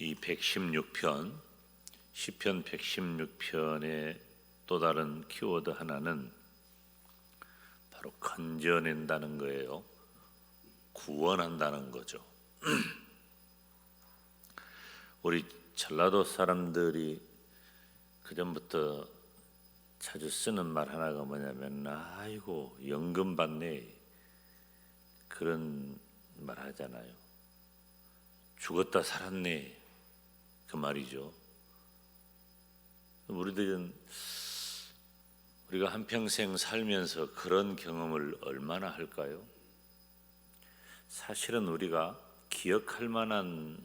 이 116편 시편 116편의 또 다른 키워드 하나는 바로 건져낸다는 거예요. 구원한다는 거죠. 우리 전라도 사람들이 그전부터 자주 쓰는 말 하나가 뭐냐면 아이고 연금 받네, 그런 말 하잖아요. 죽었다 살았네, 그 말이죠. 우리들은 우리가 한평생 살면서 그런 경험을 얼마나 할까요? 사실은 우리가 기억할 만한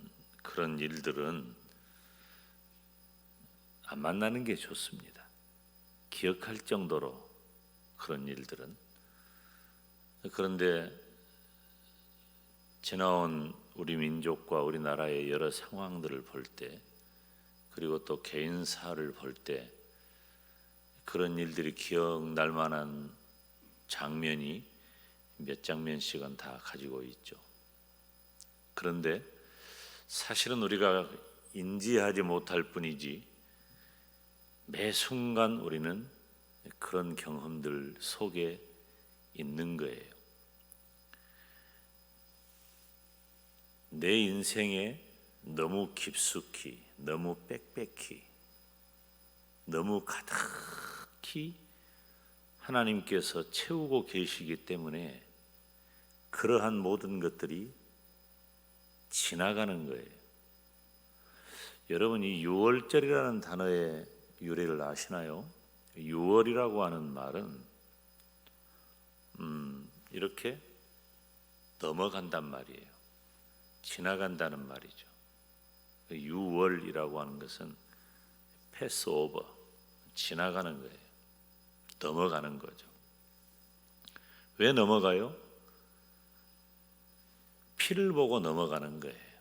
그런 일들은 안 만나는 게 좋습니다. 기억할 정도로 그런 일들은. 그런데 지나온 우리 민족과 우리나라의 여러 상황들을 볼 때, 그리고 또 개인사를 볼 때 그런 일들이 기억날 만한 장면이 몇 장면씩은 다 가지고 있죠. 그런데 사실은 우리가 인지하지 못할 뿐이지 매 순간 우리는 그런 경험들 속에 있는 거예요. 내 인생에 너무 깊숙이, 너무 빽빽히, 너무 가득히 하나님께서 채우고 계시기 때문에 그러한 모든 것들이 지나가는 거예요. 여러분, 이 6월절이라는 단어의 유래를 아시나요? 6월이라고 하는 말은 이렇게 넘어간단 말이에요. 지나간다는 말이죠. 6월이라고 하는 것은 패스 오버, 지나가는 거예요. 넘어가는 거죠. 왜 넘어가요? 피를 보고 넘어가는 거예요.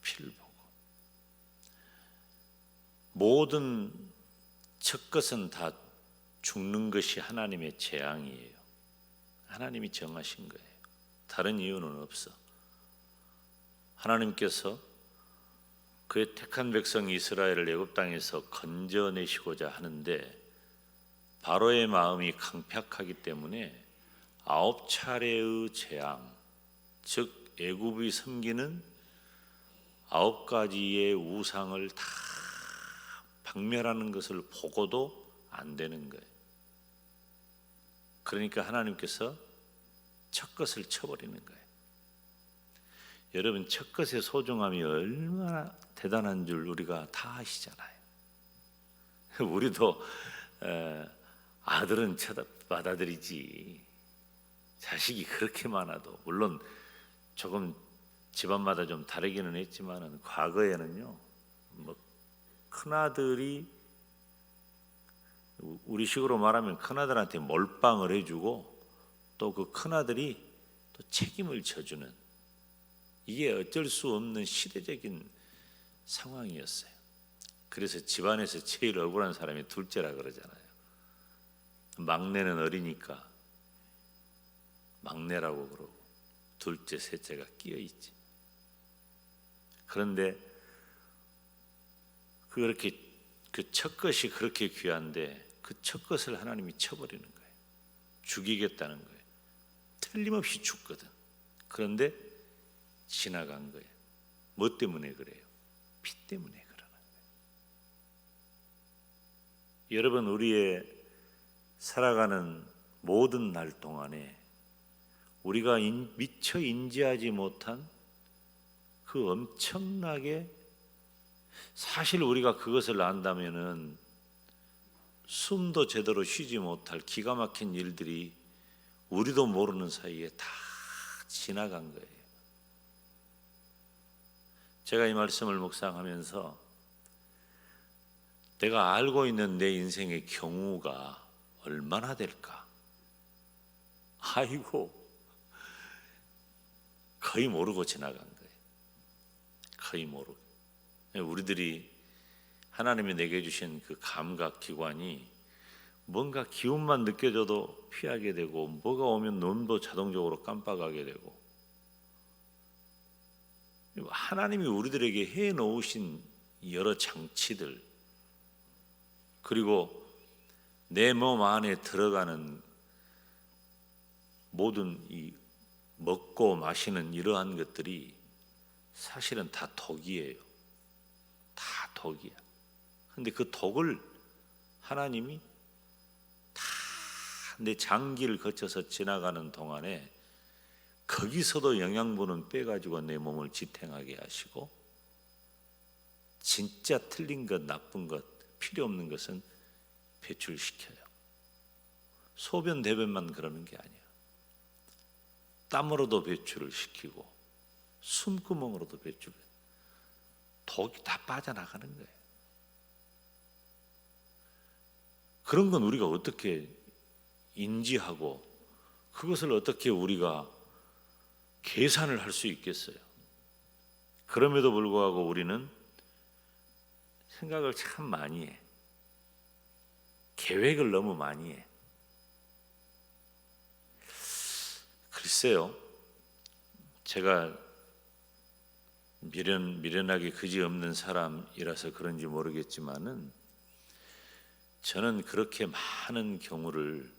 피를 보고. 모든 첫 것은 다 죽는 것이 하나님의 재앙이에요. 하나님이 정하신 거예요. 다른 이유는 없어. 하나님께서 그의 택한 백성 이스라엘을 애굽 땅에서 건져내시고자 하는데 바로의 마음이 강팍하기 때문에 9차례의 재앙, 즉 애굽이 섬기는 9가지의 우상을 다 박멸하는 것을 보고도 안 되는 거예요. 그러니까 하나님께서 첫 것을 쳐버리는 거예요. 여러분, 첫 것의 소중함이 얼마나 대단한 줄 우리가 다 아시잖아요. 우리도 아들은 받아들이지, 자식이 그렇게 많아도, 물론 조금 집안마다 좀 다르기는 했지만 과거에는요, 큰아들이, 우리식으로 말하면 큰아들한테 몰빵을 해주고 또 그 큰아들이 또 책임을 져주는, 이게 어쩔 수 없는 시대적인 상황이었어요. 그래서 집안에서 제일 억울한 사람이 둘째라 그러잖아요. 막내는 어리니까 막내라고 그러고 둘째, 셋째가 끼어있지. 그런데 그렇게 그 첫 것이 그렇게 귀한데 그 첫 것을 하나님이 쳐버리는 거예요. 죽이겠다는 거예요. 틀림없이 죽거든. 그런데 지나간 거예요. 뭐 때문에 그래요? 피 때문에 그러는 거예요. 여러분, 우리의 살아가는 모든 날 동안에 우리가 미처 인지하지 못한 그 엄청나게, 사실 우리가 그것을 안다면은 숨도 제대로 쉬지 못할 기가 막힌 일들이 우리도 모르는 사이에 다 지나간 거예요. 제가 이 말씀을 묵상하면서 내가 알고 있는 내 인생의 경우가 얼마나 될까? 아이고, 거의 모르고 지나간 거예요. 거의 모르고. 우리들이 하나님이 내게 주신 그 감각 기관이 뭔가 기운만 느껴져도 피하게 되고, 뭐가 오면 눈도 자동적으로 깜빡하게 되고, 하나님이 우리들에게 해 놓으신 여러 장치들, 그리고 내 몸 안에 들어가는 모든 이 먹고 마시는 이러한 것들이 사실은 다 독이에요. 다 독이야. 근데 그 독을 하나님이 다 내 장기를 거쳐서 지나가는 동안에 거기서도 영양분은 빼가지고 내 몸을 지탱하게 하시고, 진짜 틀린 것, 나쁜 것, 필요 없는 것은 배출시켜요. 소변, 대변만 그러는 게 아니야. 땀으로도 배출을 시키고 숨구멍으로도 배출을, 독이 다 빠져나가는 거예요. 그런 건 우리가 어떻게 인지하고 그것을 어떻게 우리가 계산을 할 수 있겠어요? 그럼에도 불구하고 우리는 생각을 참 많이 해. 계획을 너무 많이 해. 글쎄요, 제가 미련하게 그지없는 사람이라서 그런지 모르겠지만은 저는 그렇게 많은 경우를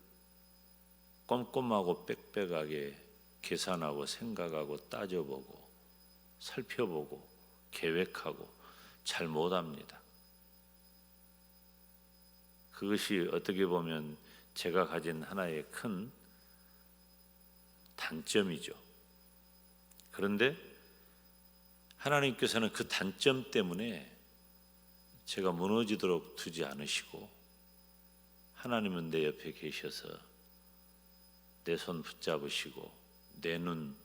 꼼꼼하고 빽빽하게 계산하고 생각하고 따져보고 살펴보고 계획하고 잘 못합니다. 그것이 어떻게 보면 제가 가진 하나의 큰 단점이죠. 그런데 하나님께서는 그 단점 때문에 제가 무너지도록 두지 않으시고, 하나님은 내 옆에 계셔서 내 손 붙잡으시고, 내 눈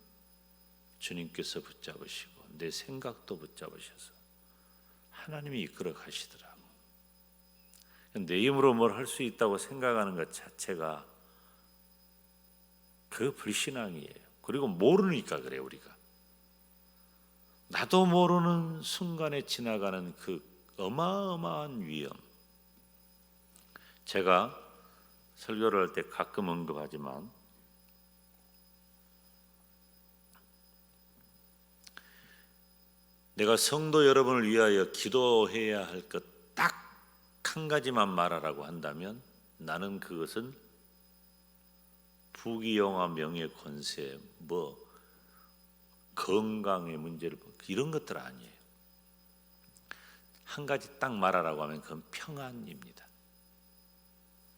주님께서 붙잡으시고, 내 생각도 붙잡으셔서 하나님이 이끌어 가시더라고. 내 힘으로 뭘 할 수 있다고 생각하는 것 자체가 그 불신앙이에요. 그리고 모르니까 그래. 우리가 나도 모르는 순간에 지나가는 그 어마어마한 위험. 제가 설교를 할 때 가끔 언급하지만 내가 성도 여러분을 위하여 기도해야 할 것 딱 한 가지만 말하라고 한다면 나는 그것은 부귀영화, 명예, 권세, 건강의 문제를 이런 것들 아니에요. 한 가지 딱 말하라고 하면 그건 평안입니다.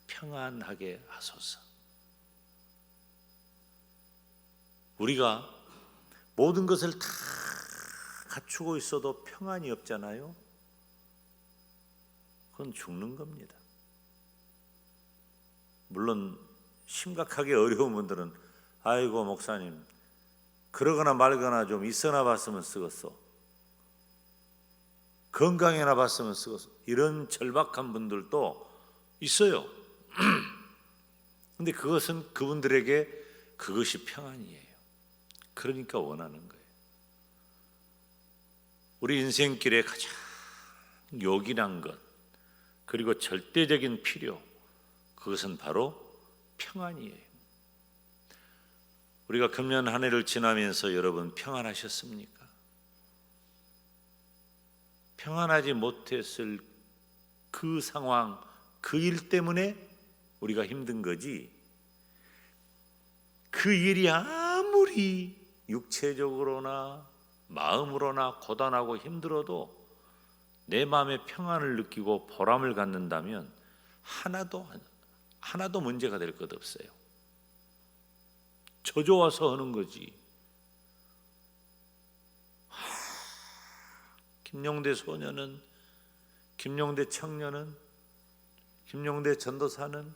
평안하게 하소서. 우리가 모든 것을 다 갖추고 있어도 평안이 없잖아요. 그건 죽는 겁니다. 물론 심각하게 어려운 분들은 아이고 목사님 그러거나 말거나 좀 있어나 봤으면 쓰겠어, 건강해나 봤으면 쓰겠어, 이런 절박한 분들도 있어요. 근데 그것은 그분들에게 그것이 평안이에요. 그러니까 원하는 거예요. 우리 인생길에 가장 요긴한 것, 그리고 절대적인 필요, 그것은 바로 평안이에요. 우리가 금년 한 해를 지나면서 여러분 평안하셨습니까? 평안하지 못했을 그 상황, 그 일 때문에 우리가 힘든 거지, 그 일이 아무리 육체적으로나 마음으로나 고단하고 힘들어도 내 마음에 평안을 느끼고 보람을 갖는다면 하나도 문제가 될 것 없어요. 져줘와서 하는 거지. 김용대 소녀는, 김용대 청년은, 김용대 전도사는,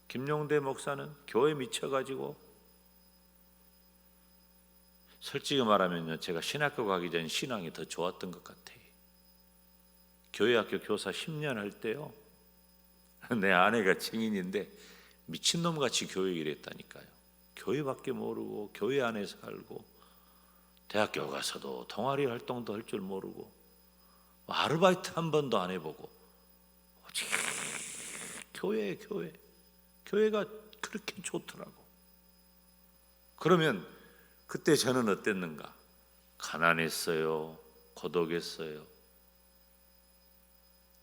김용대 목사는 교회 미쳐가지고, 솔직히 말하면요, 제가 신학교 가기 전 신앙이 더 좋았던 것 같아요. 교회학교 교사 10년 할 때요, 내 아내가 증인인데 미친놈같이 교회 일했다니까요. 교회밖에 모르고 교회 안에 살고, 대학교 가서도 동아리 활동도 할 줄 모르고, 아르바이트 한 번도 안 해보고, 오직 교회가 그렇게 좋더라고. 그러면 그때 저는 어땠는가? 가난했어요, 고독했어요,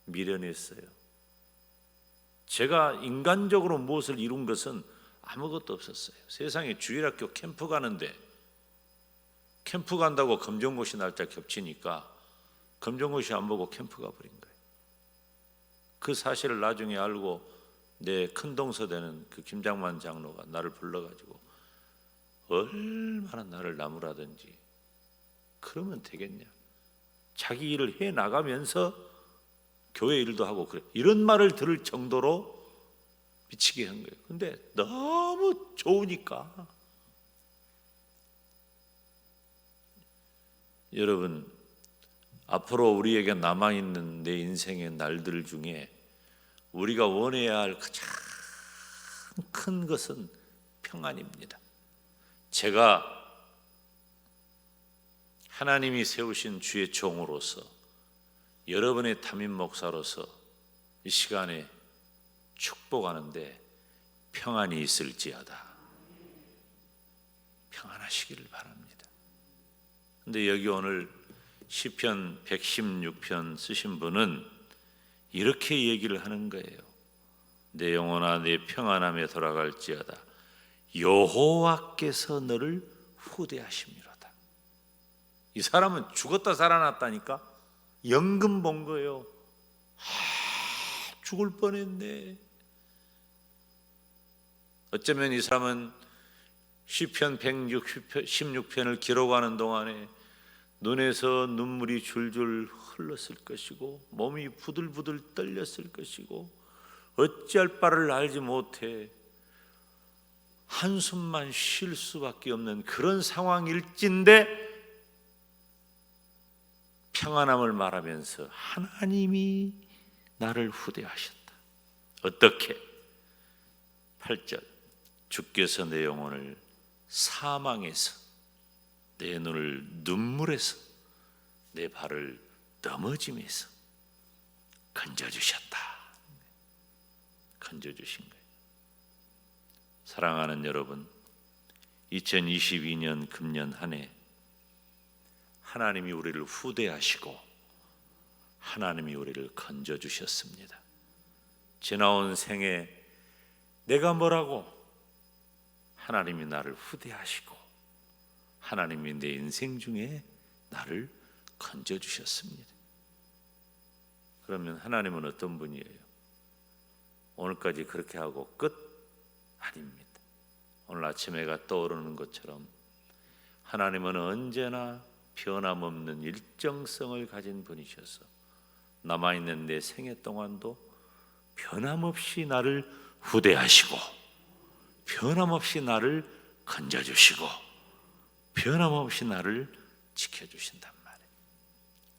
미련했어요. 제가 인간적으로 무엇을 이룬 것은 아무것도 없었어요. 세상에 주일학교 캠프 가는데 캠프 간다고 검정고시 날짜 겹치니까 검정고시 안 보고 캠프 가버린 거예요. 그 사실을 나중에 알고 내 큰동서 되는 그 김장만 장로가 나를 불러가지고 얼마나 나를 나무라든지 그러면 되겠냐, 자기 일을 해 나가면서 교회 일도 하고 그래, 이런 말을 들을 정도로 미치게 한 거예요. 근데 너무 좋으니까. 여러분, 앞으로 우리에게 남아있는 내 인생의 날들 중에 우리가 원해야 할 가장 큰 것은 평안입니다. 제가 하나님이 세우신 주의 종으로서, 여러분의 담임 목사로서 이 시간에 축복하는데 평안이 있을지어다. 평안하시기를 바랍니다. 근데 여기 오늘 시편 116편 쓰신 분은 이렇게 얘기를 하는 거예요. 내 영혼아 내 평안함에 돌아갈지어다. 여호와께서 너를 후대하심이로다. 이 사람은 죽었다 살아났다니까. 연금 본 거예요. 죽을 뻔했네. 어쩌면 이 사람은 시편 116편을 기록하는 동안에 눈에서 눈물이 줄줄 흘렀을 것이고 몸이 부들부들 떨렸을 것이고 어찌할 바를 알지 못해 한숨만 쉴 수밖에 없는 그런 상황일진데 평안함을 말하면서 하나님이 나를 후대하셨다. 어떻게? 8절 주께서 내 영혼을 사망에서, 내 눈을 눈물에서, 내 발을 넘어짐에서 건져주셨다. 건져주신 거예요. 사랑하는 여러분, 2022년 금년 한 해 하나님이 우리를 후대하시고 하나님이 우리를 건져주셨습니다. 지나온 생에 내가 뭐라고? 하나님이 나를 후대하시고 하나님이 내 인생 중에 나를 건져주셨습니다. 그러면 하나님은 어떤 분이에요? 오늘까지 그렇게 하고 끝? 아닙니다. 오늘 아침에가 떠오르는 것처럼 하나님은 언제나 변함없는 일정성을 가진 분이셔서 남아있는 내 생애 동안도 변함없이 나를 후대하시고 변함없이 나를 건져주시고 변함없이 나를 지켜주신단 말이에요.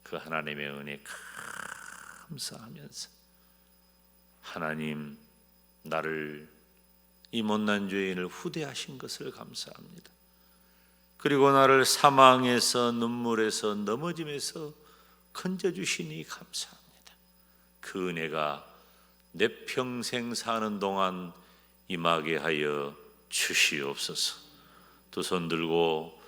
그 하나님의 은혜 감사하면서 하나님 나를 이 못난 죄인을 후대하신 것을 감사합니다. 그리고 나를 사망에서 눈물에서 넘어짐에서 건져주시니 감사합니다. 그 은혜가 내 평생 사는 동안 임하게 하여 주시옵소서. 두 손 들고